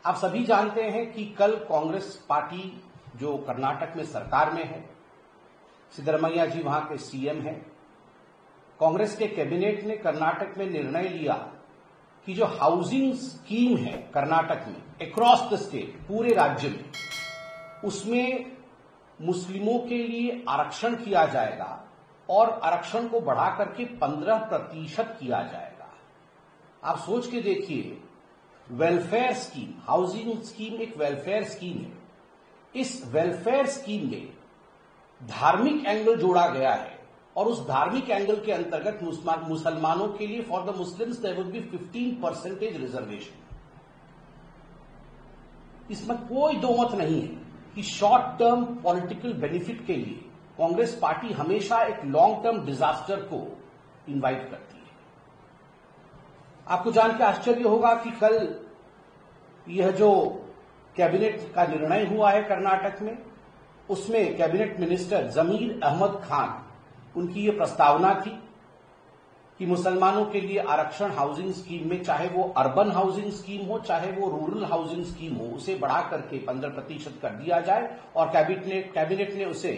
आप सभी जानते हैं कि कल कांग्रेस पार्टी जो कर्नाटक में सरकार में है, सिद्धरमैया जी वहां के सीएम हैं, कांग्रेस के कैबिनेट ने कर्नाटक में निर्णय लिया कि जो हाउसिंग स्कीम है कर्नाटक में अक्रॉस द स्टेट, पूरे राज्य में, उसमें मुस्लिमों के लिए आरक्षण किया जाएगा और आरक्षण को बढ़ा करके 15% किया जाएगा। आप सोच के देखिए, वेलफेयर स्कीम, हाउसिंग स्कीम एक वेलफेयर स्कीम है। इस वेलफेयर स्कीम में धार्मिक एंगल जोड़ा गया है और उस धार्मिक एंगल के अंतर्गत मुसलमानों के लिए for the Muslims there would be 15% reservation. इसमें कोई दो मत नहीं है कि शॉर्ट टर्म पॉलिटिकल बेनिफिट के लिए कांग्रेस पार्टी हमेशा एक लॉन्ग टर्म डिजास्टर को इनवाइट करती है। आपको जान के आश्चर्य होगा कि कल यह जो कैबिनेट का निर्णय हुआ है कर्नाटक में, उसमें कैबिनेट मिनिस्टर जमीर अहमद खान, उनकी यह प्रस्तावना थी कि मुसलमानों के लिए आरक्षण हाउसिंग स्कीम में, चाहे वो अर्बन हाउसिंग स्कीम हो चाहे वो रूरल हाउसिंग स्कीम हो, उसे बढ़ा करके 15% कर दिया जाए। और कैबिनेट ने उसे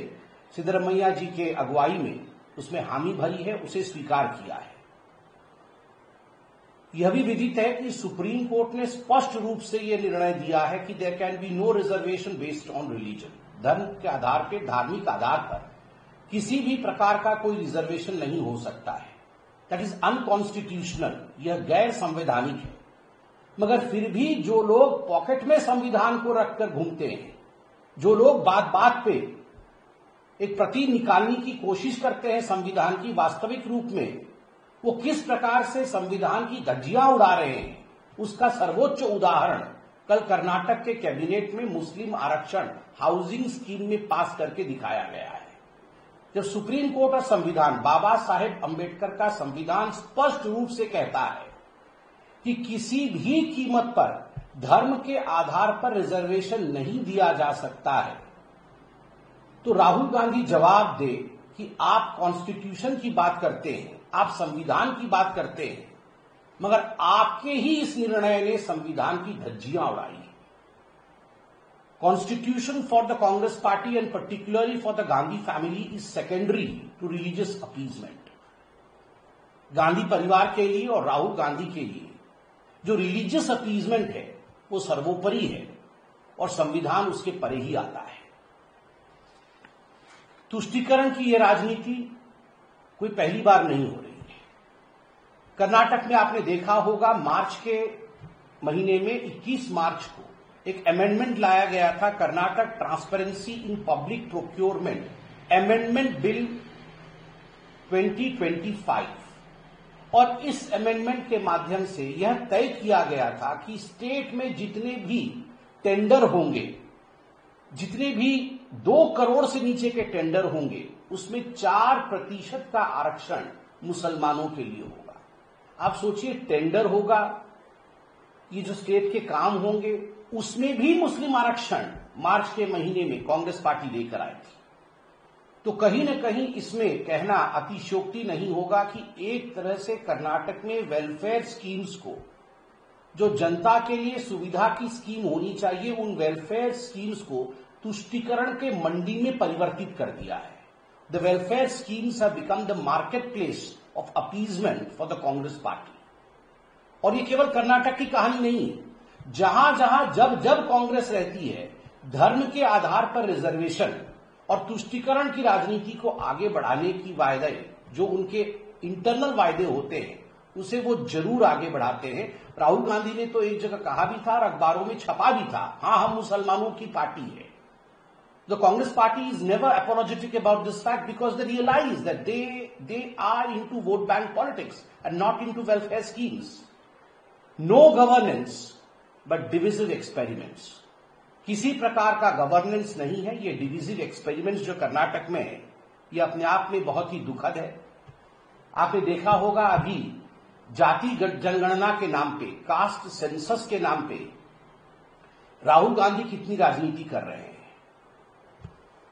सिद्धरमैया जी के अगुवाई में उसमें हामी भरी है, उसे स्वीकार किया है। यह भी विदित है कि सुप्रीम कोर्ट ने स्पष्ट रूप से यह निर्णय दिया है कि there can be no reservation based on religion. धर्म के आधार पर, धार्मिक आधार पर किसी भी प्रकार का कोई रिजर्वेशन नहीं हो सकता है। दैट इज अनकॉन्स्टिट्यूशनल, यह गैर संवैधानिक है। मगर फिर भी जो लोग पॉकेट में संविधान को रखकर घूमते हैं, जो लोग बात बात पे एक प्रति निकालने की कोशिश करते हैं संविधान की, वास्तविक रूप में वो किस प्रकार से संविधान की धज्जियां उड़ा रहे हैं, उसका सर्वोच्च उदाहरण कल कर्नाटक के कैबिनेट में मुस्लिम आरक्षण हाउसिंग स्कीम में पास करके दिखाया गया है। जब सुप्रीम कोर्ट और संविधान, बाबा साहेब अंबेडकर का संविधान स्पष्ट रूप से कहता है कि किसी भी कीमत पर धर्म के आधार पर रिजर्वेशन नहीं दिया जा सकता है, तो राहुल गांधी जवाब दे कि आप कॉन्स्टिट्यूशन की बात करते हैं, आप संविधान की बात करते हैं, मगर आपके ही इस निर्णय ने संविधान की धज्जियां उड़ाई। Constitution for the Congress party and particularly for the Gandhi family is secondary to religious appeasement. Gandhi परिवार के लिए और राहुल गांधी के लिए जो रिलीजियस अपीजमेंट है वो सर्वोपरि है और संविधान उसके परे ही आता है। तुष्टीकरण की यह राजनीति कोई पहली बार नहीं हो रही है। कर्नाटक में आपने देखा होगा, मार्च के महीने में 21 मार्च को एक अमेंडमेंट लाया गया था, Karnataka transparency in public procurement amendment bill 2025। और इस अमेंडमेंट के माध्यम से यह तय किया गया था कि स्टेट में जितने भी टेंडर होंगे, जितने भी 2 करोड़ से नीचे के टेंडर होंगे, उसमें 4% का आरक्षण मुसलमानों के लिए होगा। आप सोचिए, टेंडर होगा, ये जो स्टेट के काम होंगे, उसमें भी मुस्लिम आरक्षण मार्च के महीने में कांग्रेस पार्टी लेकर आई थी। तो कहीं न कहीं इसमें कहना अतिशयोक्ति नहीं होगा कि एक तरह से कर्नाटक में वेलफेयर स्कीम्स को, जो जनता के लिए सुविधा की स्कीम होनी चाहिए, उन वेलफेयर स्कीम्स को तुष्टीकरण के मंडी में परिवर्तित कर दिया है। The welfare schemes have become the market place of appeasement for the Congress party. और ये केवल कर्नाटक की कहानी नहीं है। जहां जहां जब कांग्रेस रहती है, धर्म के आधार पर रिजर्वेशन और तुष्टीकरण की राजनीति को आगे बढ़ाने की वायदे, जो उनके इंटरनल वायदे होते हैं, उसे वो जरूर आगे बढ़ाते हैं। राहुल गांधी ने तो एक जगह कहा भी था और अखबारों में छपा भी था, हां, हम मुसलमानों की पार्टी है। The Congress party is never apologetic about this fact because they realize that they are into vote bank politics and not into welfare schemes. No governance but divisive experiments. किसी प्रकार का गवर्नेंस नहीं है, ये divisive experiments जो कर्नाटक में है, ये अपने आप में बहुत ही दुखद है। आपने देखा होगा, अभी जाति जनगणना के नाम पे, कास्ट सेंसस के नाम पे राहुल गांधी कितनी राजनीति कर रहे हैं।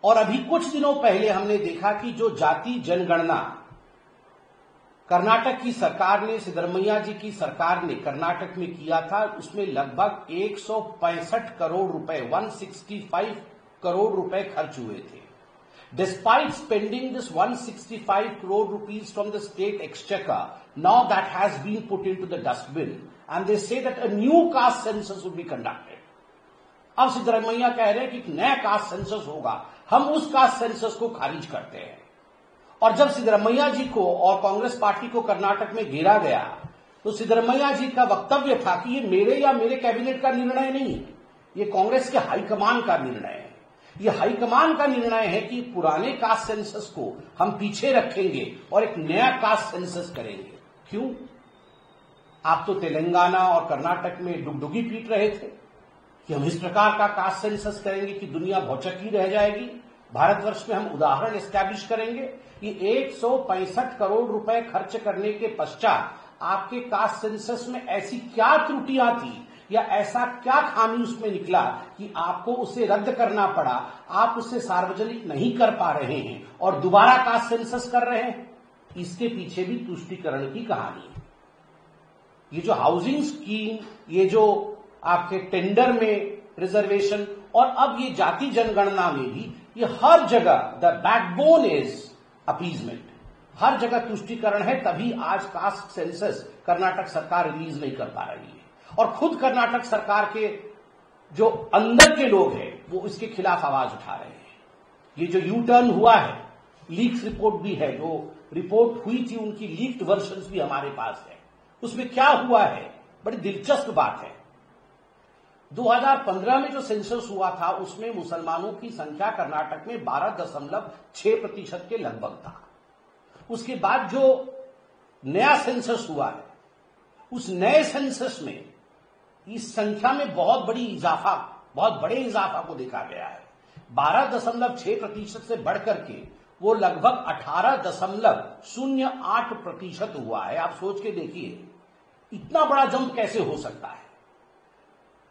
और अभी कुछ दिनों पहले हमने देखा कि जो जाति जनगणना कर्नाटक की सरकार ने, सिद्धरमैया जी की सरकार ने कर्नाटक में किया था, उसमें लगभग 165 करोड़ रुपए, 165 करोड़ रुपए खर्च हुए थे। Despite spending this 165 crore rupees from the state exchequer, now that has been put into the dustbin, and they say that a new caste census will be conducted. अब सिद्धरमैया कह रहे हैं कि एक नया कास्ट सेंसस होगा, हम उस कास्ट सेंसस को खारिज करते हैं। और जब सिद्धरमैया जी को और कांग्रेस पार्टी को कर्नाटक में घेरा गया, तो सिद्धरमैया जी का वक्तव्य था कि ये मेरे या मेरे कैबिनेट का निर्णय नहीं है, ये कांग्रेस के हाईकमान का निर्णय है। ये हाईकमान का निर्णय है कि पुराने कास्ट सेंसस को हम पीछे रखेंगे और एक नया कास्ट सेंसस करेंगे। क्यों? आप तो तेलंगाना और कर्नाटक में डुगडुगी पीट रहे थे कि हम इस प्रकार का कास्ट सेंसस करेंगे कि दुनिया भौचक्की रह जाएगी, भारतवर्ष में हम उदाहरण एस्टैब्लिश करेंगे। ये 165 करोड़ रुपए खर्च करने के पश्चात आपके कास्ट सेंसस में ऐसी क्या त्रुटियां थी या ऐसा क्या खामी उसमें निकला कि आपको उसे रद्द करना पड़ा, आप उसे सार्वजनिक नहीं कर पा रहे हैं और दोबारा कास्ट सेंसस कर रहे हैं? इसके पीछे भी तुष्टीकरण की कहानी है। ये जो हाउसिंग स्कीम, ये जो आपके टेंडर में रिजर्वेशन और अब ये जाति जनगणना में भी, ये हर जगह द बैकबोन इज अपीजमेंट, हर जगह तुष्टीकरण है। तभी आज कास्ट सेंसस कर्नाटक सरकार रिलीज नहीं कर पा रही है और खुद कर्नाटक सरकार के जो अंदर के लोग हैं वो इसके खिलाफ आवाज उठा रहे हैं। ये जो यू टर्न हुआ है, लीक्स रिपोर्ट भी है, जो रिपोर्ट हुई थी उनकी लीक्ड वर्जन्स भी हमारे पास है। उसमें क्या हुआ है, बड़ी दिलचस्प बात है। 2015 में जो सेंसस हुआ था उसमें मुसलमानों की संख्या कर्नाटक में 12.6% के लगभग था। उसके बाद जो नया सेंसस हुआ है, उस नए सेंसस में इस संख्या में बहुत बड़े इजाफा को देखा गया है। 12.6% से बढ़कर के वो लगभग 18.08% हुआ है। आप सोच के देखिए इतना बड़ा जंप कैसे हो सकता है।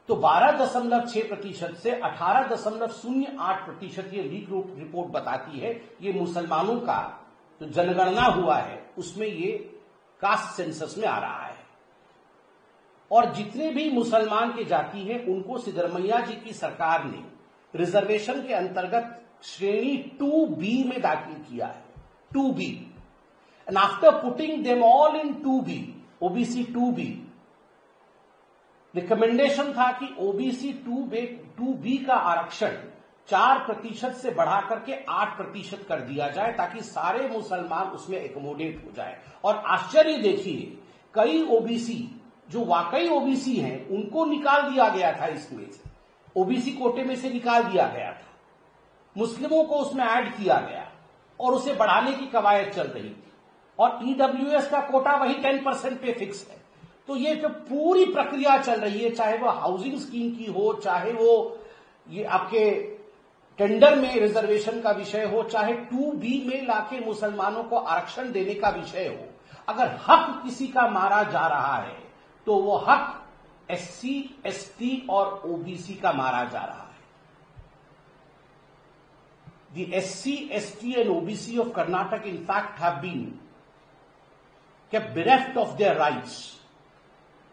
तो 12.6% से 18.08% ये लीक रिपोर्ट बताती है, ये मुसलमानों का जो जनगणना हुआ है उसमें ये कास्ट सेंसस में आ रहा है। और जितने भी मुसलमान के जाति हैं उनको सिद्धरमैया जी की सरकार ने रिजर्वेशन के अंतर्गत श्रेणी 2B में दाखिल किया है, 2B। And after putting them all in 2B, OBC 2B, recommendation था कि ओबीसी 2B का आरक्षण 4% से बढ़ाकर के 8% कर दिया जाए ताकि सारे मुसलमान उसमें एकोमोडेट हो जाए। और आश्चर्य देखिए, कई ओबीसी जो वाकई ओबीसी हैं उनको निकाल दिया गया था, इसमें से ओबीसी कोटे में से निकाल दिया गया था, मुस्लिमों को उसमें ऐड किया गया और उसे बढ़ाने की कवायद चल रही थी। और ईडब्ल्यूएस का कोटा वही 10% पे फिक्स है। तो ये जो पूरी प्रक्रिया चल रही है, चाहे वो हाउसिंग स्कीम की हो, चाहे वो ये आपके टेंडर में रिजर्वेशन का विषय हो, चाहे 2B में लाके मुसलमानों को आरक्षण देने का विषय हो, अगर हक किसी का मारा जा रहा है तो वो हक SC, ST और OBC का मारा जा रहा है। The SC, ST and OBC of Karnataka in fact have been kept bereft of their rights,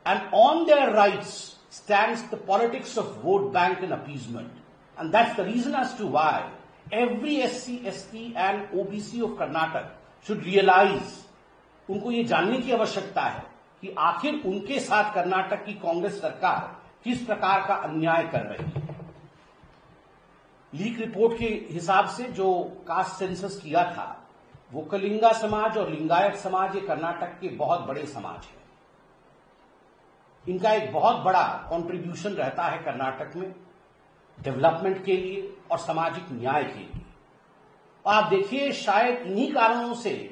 and on their rights stands the politics of vote bank and appeasement. And that's the reason as to why every SC, ST and OBC of Karnataka should realize, उनको ये जानने की आवश्यकता है कि आखिर उनके साथ कर्नाटक की कांग्रेस सरकार किस प्रकार का अन्याय कर रही है। लीक रिपोर्ट के हिसाब से जो कास्ट सेंसस किया था, वो कलिंगा समाज और लिंगायत समाज ये कर्नाटक के बहुत बड़े समाज हैं। इनका एक बहुत बड़ा कंट्रीब्यूशन रहता है कर्नाटक में डेवलपमेंट के लिए और सामाजिक न्याय के लिए। और आप देखिए, शायद इन्हीं कारणों से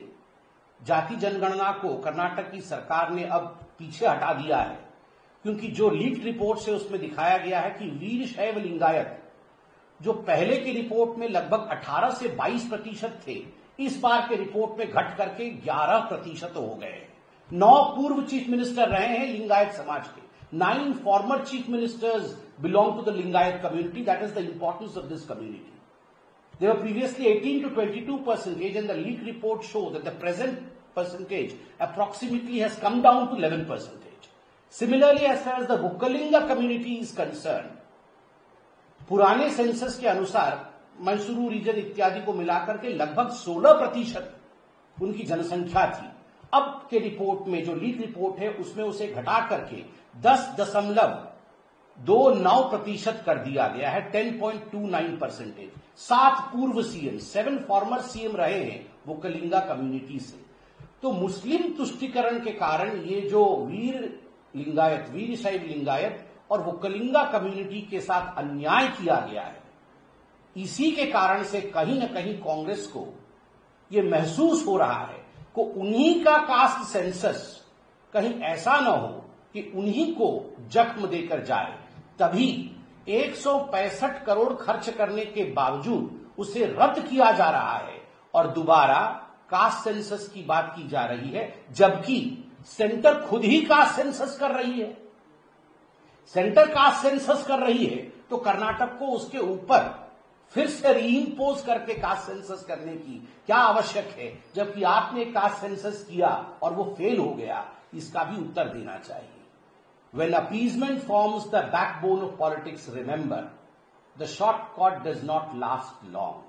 जाति जनगणना को कर्नाटक की सरकार ने अब पीछे हटा दिया है, क्योंकि जो लीक रिपोर्ट से उसमें दिखाया गया है कि वीर शैव लिंगायत जो पहले की रिपोर्ट में लगभग 18 से 22% थे, इस बार के रिपोर्ट में घट करके 11% हो गए। 9 पूर्व चीफ मिनिस्टर रहे हैं लिंगायत समाज के। 9 former chief ministers belong to the Lingayat community. That is the importance of this community. They were previously 18 to 22%, and the leak report show that the present percentage approximately has come down to 11%. Similarly, as far as the Vokalinga community is concerned, पुराने census के अनुसार Mysuru reason इत्यादि को मिलाकर के लगभग 16% उनकी जनसंख्या थी। अब के रिपोर्ट में, जो लीक रिपोर्ट है, उसमें उसे घटा करके 10.29% कर दिया गया है, 10.29%। 7 पूर्व सीएम, 7 फॉर्मर सीएम रहे हैं वोकलिंगा कम्युनिटी से। तो मुस्लिम तुष्टिकरण के कारण ये जो वीर शैव लिंगायत और वोकलिंगा कम्युनिटी के साथ अन्याय किया गया है, इसी के कारण से कहीं न कहीं कांग्रेस को ये महसूस हो रहा है कि उन्हीं का कास्ट सेंसस कहीं ऐसा न हो कि उन्हीं को जख्म देकर जाए। तभी 165 करोड़ खर्च करने के बावजूद उसे रद्द किया जा रहा है और दोबारा कास्ट सेंसस की बात की जा रही है, जबकि सेंटर खुद ही कास्ट सेंसस कर रही है। सेंटर कास्ट सेंसस कर रही है तो कर्नाटक को उसके ऊपर फिर से रीइंपोज करके कास्ट सेंसस करने की क्या आवश्यक है, जबकि आपने कास्ट सेंसस किया और वो फेल हो गया। इसका भी उत्तर देना चाहिए। When appeasement forms the backbone of politics, remember, the shortcut does not last long.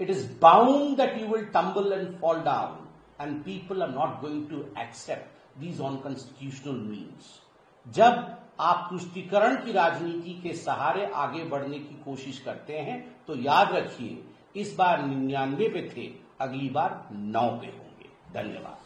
It is bound that you will tumble and fall down, and people are not going to accept these unconstitutional means. जब आप तुष्टीकरण की राजनीति के सहारे आगे बढ़ने की कोशिश करते हैं तो याद रखिए, इस बार 99 पे थे, अगली बार 9 पे होंगे। धन्यवाद।